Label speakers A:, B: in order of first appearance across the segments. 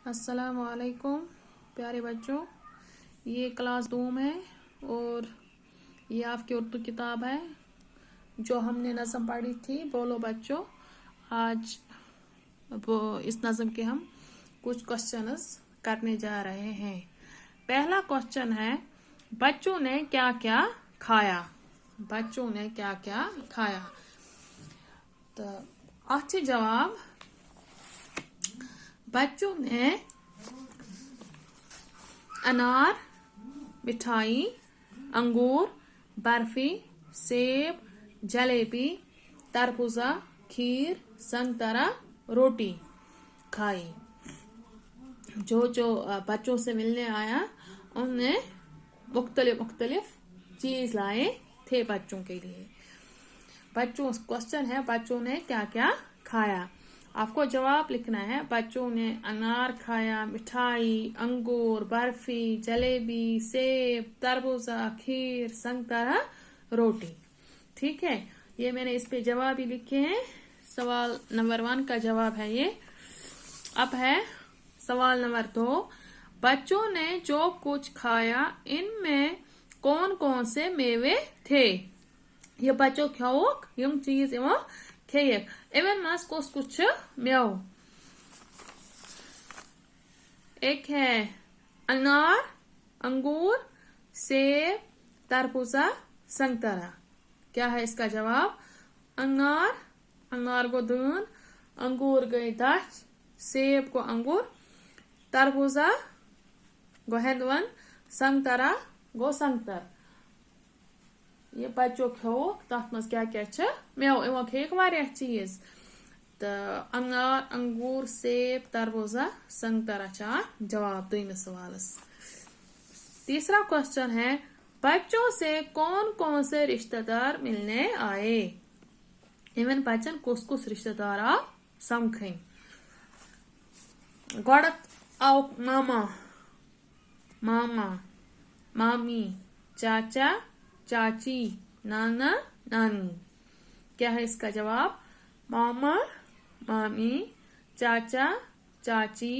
A: अस्सलाम वालेकुम प्यारे बच्चों, ये क्लास 2 है और ये आपकी उर्दू किताब है जो हमने नज़म पढ़ी थी। बोलो बच्चों, आज वो इस नज़म के हम कुछ क्वेश्चंस करने जा रहे हैं। पहला क्वेश्चन है, बच्चों ने क्या क्या खाया। बच्चों ने क्या क्या खाया। तो अच्छे जवाब, बच्चों ने अनार, मिठाई, अंगूर, बर्फी, सेब, जलेबी, तरबूजा, खीर, संतरा, रोटी खाई। जो बच्चों से मिलने आया उनने मुख्तलिफ चीज लाए थे बच्चों के लिए। बच्चों क्वेश्चन है, बच्चों ने क्या क्या खाया। आपको जवाब लिखना है। बच्चों ने अनार खाया, मिठाई, अंगूर, बर्फी, जलेबी, सेब, तरबूजा, खीर, संतरा, रोटी। ठीक है, ये मैंने इस पे जवाब भी लिखे हैं। सवाल नंबर 1 का जवाब है ये। अब है सवाल नंबर 2, बच्चों ने जो कुछ खाया इनमें कौन कौन से मेवे थे। ये बच्चों खाओक यम चीज इमो खेयक इवन मस कुछ मेव। एक है अनार, अंगूर, सेब, तरबूजा, संतरा। क्या है इसका जवाब? अनार को दून, अंगूर गई दच, सेब को अंगूर, तरबूजा गो हेदवन, संतरा गो संतर। ये बच्चों खेओक तथ मज क्या क्या मेव इमो खेक वारिया चीज। तो अनार, अंगूर, सेब, तरबूजा, संतरा जवाब दोइमिस सवालस। तीसरा क्वेश्चन है, बच्चों से कौन कौन से रिश्तेदार मिलने आए। इवन बच्चन कुछ रिश्तेदार आ समखन। गोड़त आओ मामा, मामी, चाचा, चाची, नाना, नानी। क्या है इसका जवाब? मामा, मामी, चाचा, चाची,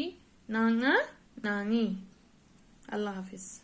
A: नाना, नानी। अल्लाह हाफिज।